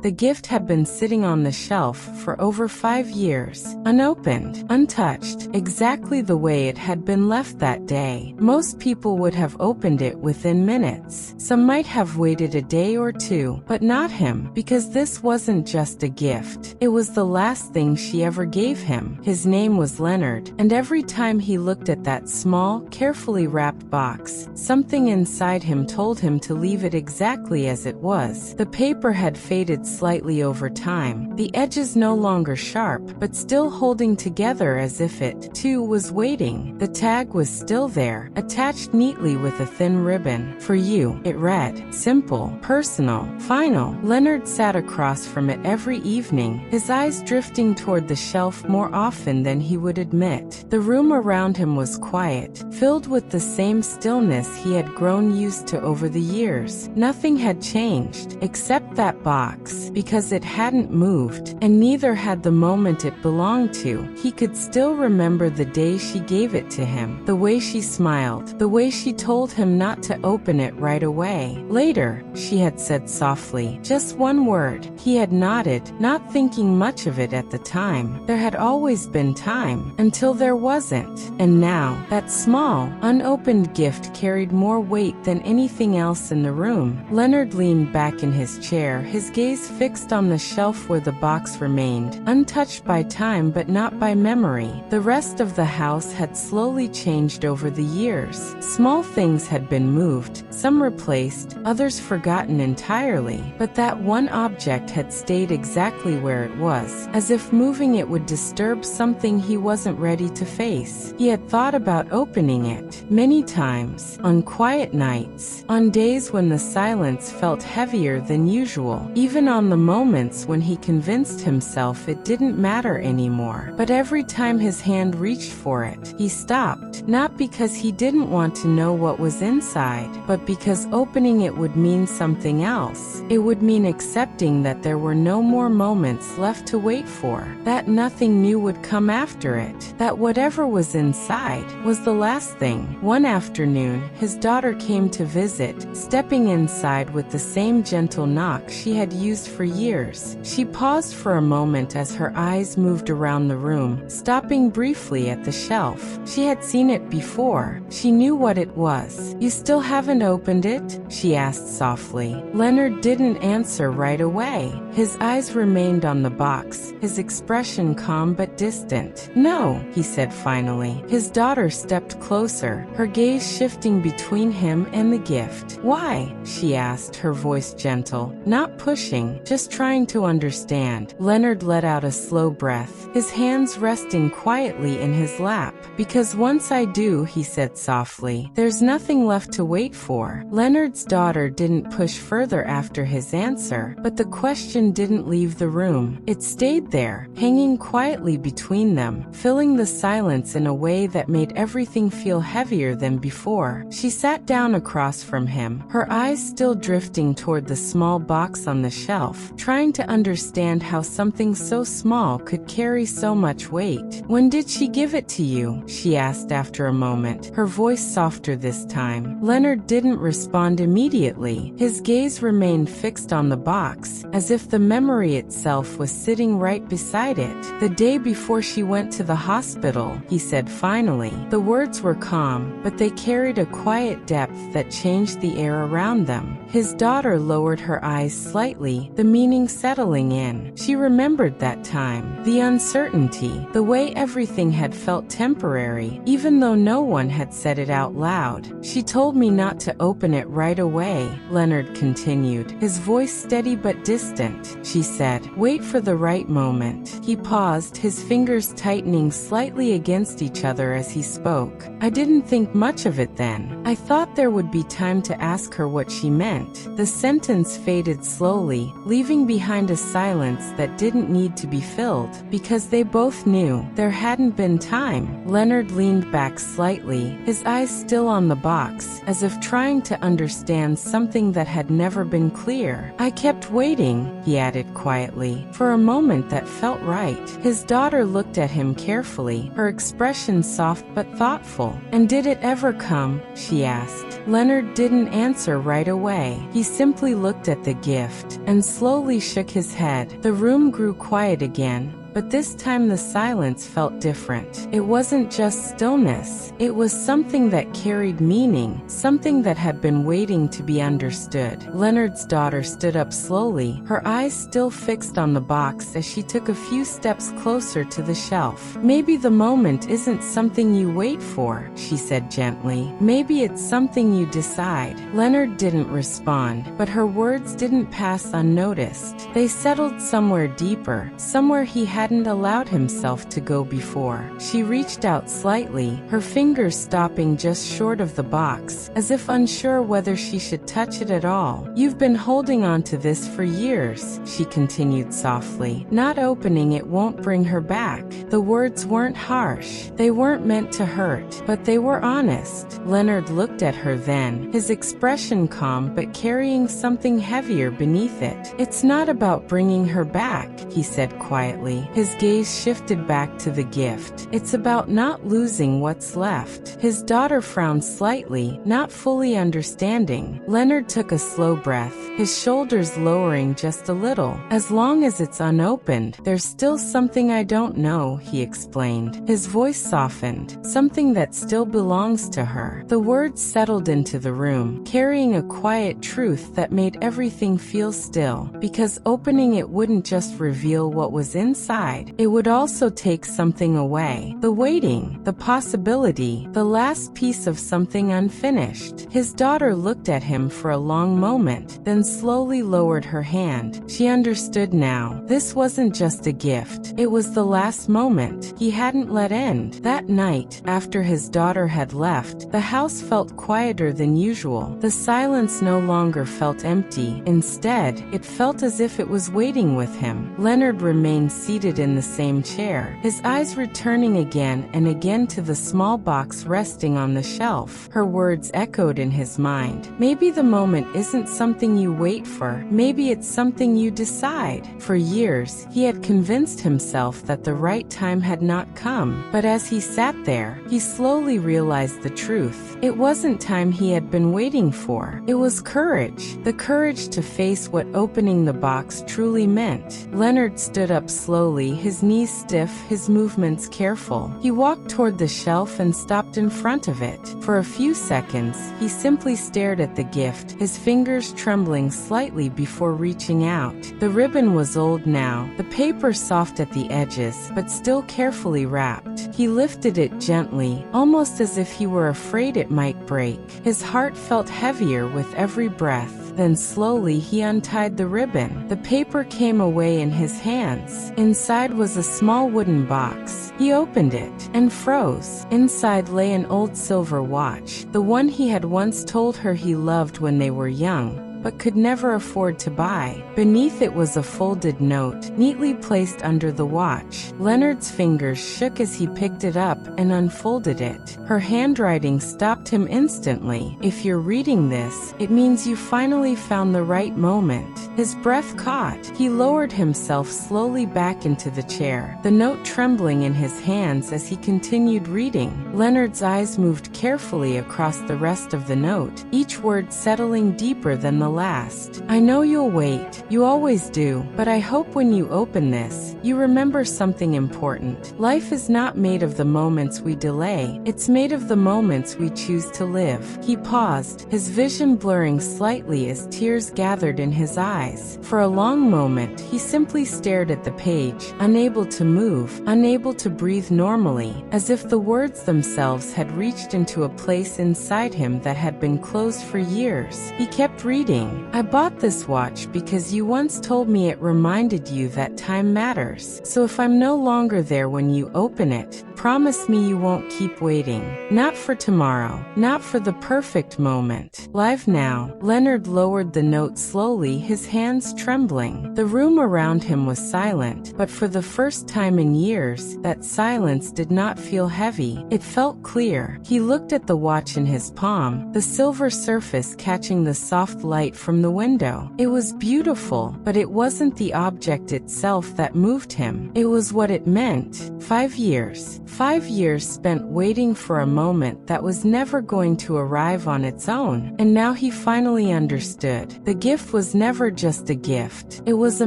The gift had been sitting on the shelf for over 5 years, unopened, untouched, exactly the way it had been left that day. Most people would have opened it within minutes. Some might have waited a day or two, but not him, because this wasn't just a gift. It was the last thing she ever gave him. His name was Leonard, and every time he looked at that small, carefully wrapped box, something inside him told him to leave it exactly as it was. The paper had faded slightly over time, the edges no longer sharp, but still holding together as if it, too, was waiting. The tag was still there, attached neatly with a thin ribbon. For you, it read. Simple, personal, final. Leonard sat across from it every evening, his eyes drifting toward the shelf more often than he would admit. The room around him was quiet, filled with the same stillness he had grown used to over the years. Nothing had changed, except that box. Because it hadn't moved, and neither had the moment it belonged to. He could still remember the day she gave it to him, the way she smiled, the way she told him not to open it right away. Later, she had said softly, just one word. He had nodded, not thinking much of it at the time. There had always been time, until there wasn't. And now, that small, unopened gift carried more weight than anything else in the room. Leonard leaned back in his chair, his gaze fixed on the shelf where the box remained, untouched by time but not by memory. The rest of the house had slowly changed over the years. Small things had been moved, some replaced, others forgotten entirely, but that one object had stayed exactly where it was, as if moving it would disturb something he wasn't ready to face. He had thought about opening it many times, on quiet nights, on days when the silence felt heavier than usual, even on the moments when he convinced himself it didn't matter anymore. But every time his hand reached for it, he stopped, not because he didn't want to know what was inside, but because opening it would mean something else. It would mean accepting that there were no more moments left to wait for, that nothing new would come after it, that whatever was inside was the last thing. One afternoon, his daughter came to visit, stepping inside with the same gentle knock she had used for years. She paused for a moment as her eyes moved around the room, stopping briefly at the shelf. She had seen it before. She knew what it was. You still haven't opened it? She asked softly. Leonard didn't answer right away. His eyes remained on the box, his expression calm but distant. No, he said finally. His daughter stepped closer, her gaze shifting between him and the gift. Why? She asked, her voice gentle, not pushing, just trying to understand. Leonard let out a slow breath, his hands resting quietly in his lap. Because once I do, he said softly, there's nothing left to wait for. Leonard's daughter didn't push further after his answer, but the question didn't leave the room. It stayed there, hanging quietly between them, filling the silence in a way that made everything feel heavier than before. She sat down across from him, her eyes still drifting toward the small box on the shelf, trying to understand how something so small could carry so much weight. When did she give it to you? She asked after a moment, her voice softer this time. Leonard didn't respond immediately. His gaze remained fixed on the box, as if the memory itself was sitting right beside it. The day before she went to the hospital, he said finally. The words were calm, but they carried a quiet depth that changed the air around them. His daughter lowered her eyes slightly, the meaning settling in. She remembered that time, the uncertainty, the way everything had felt temporary, even though no one had said it out loud. She told me not to open it right away, Leonard continued, his voice steady but distant. She said, wait for the right moment. He paused, his fingers tightening slightly against each other as he spoke. I didn't think much of it then. I thought there would be time to ask her what she meant. The sentence faded slowly, leaving behind a silence that didn't need to be filled, because they both knew there hadn't been time. Leonard leaned back slightly, his eyes still on the box, as if trying to understand something that had never been clear. I kept waiting, he added quietly, for a moment that felt right. His daughter looked at him carefully, her expression soft but thoughtful. And did it ever come? She asked. Leonard didn't answer right away. He simply looked at the gift, and slowly shook his head. The room grew quiet again, but this time the silence felt different. It wasn't just stillness, it was something that carried meaning, something that had been waiting to be understood. Leonard's daughter stood up slowly, her eyes still fixed on the box as she took a few steps closer to the shelf. "Maybe the moment isn't something you wait for," she said gently. "Maybe it's something you decide." Leonard didn't respond, but her words didn't pass unnoticed. They settled somewhere deeper, somewhere he hadn't allowed himself to go before. She reached out slightly, her fingers stopping just short of the box, as if unsure whether she should touch it at all. "You've been holding on to this for years," she continued softly. "Not opening it won't bring her back." The words weren't harsh, they weren't meant to hurt, but they were honest. Leonard looked at her then, his expression calm but carrying something heavier beneath it. "It's not about bringing her back," he said quietly. His gaze shifted back to the gift. "It's about not losing what's left." His daughter frowned slightly, not fully understanding. Leonard took a slow breath, his shoulders lowering just a little. "As long as it's unopened, there's still something I don't know," he explained. His voice softened, "Something that still belongs to her." The words settled into the room, carrying a quiet truth that made everything feel still, because opening it wouldn't just reveal what was inside, it would also take something away. The waiting, the possibility, the last piece of something unfinished. His daughter looked at him for a long moment, then slowly lowered her hand. She understood now. This wasn't just a gift. It was the last moment he hadn't let end. That night, after his daughter had left, the house felt quieter than usual. The silence no longer felt empty. Instead, it felt as if it was waiting with him. Leonard remained seated in the same chair, his eyes returning again and again to the small box resting on the shelf. Her words echoed in his mind. "Maybe the moment isn't something you wait for, maybe it's something you decide." For years, he had convinced himself that the right time had not come, but as he sat there, he slowly realized the truth. It wasn't time he had been waiting for. It was courage, the courage to face what opening the box truly meant. Leonard stood up slowly, his knees stiff, his movements careful. He walked toward the shelf and stopped in front of it. For a few seconds, he simply stared at the gift, his fingers trembling slightly before reaching out. The ribbon was old now, the paper soft at the edges, but still carefully wrapped. He lifted it gently, almost as if he were afraid it might break. His heart felt heavier with every breath. Then slowly he untied the ribbon. The paper came away in his hands. Inside was a small wooden box. He opened it and froze. Inside lay an old silver watch, the one he had once told her he loved when they were young, but could never afford to buy. Beneath it was a folded note, neatly placed under the watch. Leonard's fingers shook as he picked it up and unfolded it. Her handwriting stopped him instantly. "If you're reading this, it means you finally found the right moment." His breath caught. He lowered himself slowly back into the chair, the note trembling in his hands as he continued reading. Leonard's eyes moved carefully across the rest of the note, each word settling deeper than the last. "I know you'll wait. You always do. But I hope when you open this, you remember something important. Life is not made of the moments we delay. It's made of the moments we choose to live." He paused, his vision blurring slightly as tears gathered in his eyes. For a long moment, he simply stared at the page, unable to move, unable to breathe normally, as if the words themselves had reached into a place inside him that had been closed for years. He kept reading. "I bought this watch because you once told me it reminded you that time matters. So if I'm no longer there when you open it, promise me you won't keep waiting. Not for tomorrow, not for the perfect moment. Live now." Leonard lowered the note slowly, his hands trembling. The room around him was silent, but for the first time in years, that silence did not feel heavy. It felt clear. He looked at the watch in his palm, the silver surface catching the soft light light from the window. It was beautiful, but it wasn't the object itself that moved him. It was what it meant. 5 years. 5 years spent waiting for a moment that was never going to arrive on its own. And now he finally understood. The gift was never just a gift. It was a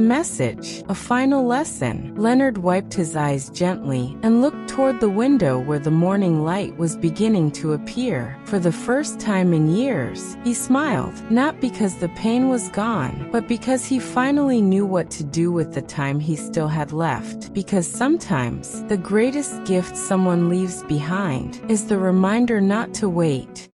message, a final lesson. Leonard wiped his eyes gently and looked toward the window where the morning light was beginning to appear. For the first time in years, he smiled, not because the pain was gone, but because he finally knew what to do with the time he still had left. Because sometimes, the greatest gift someone leaves behind is the reminder not to wait.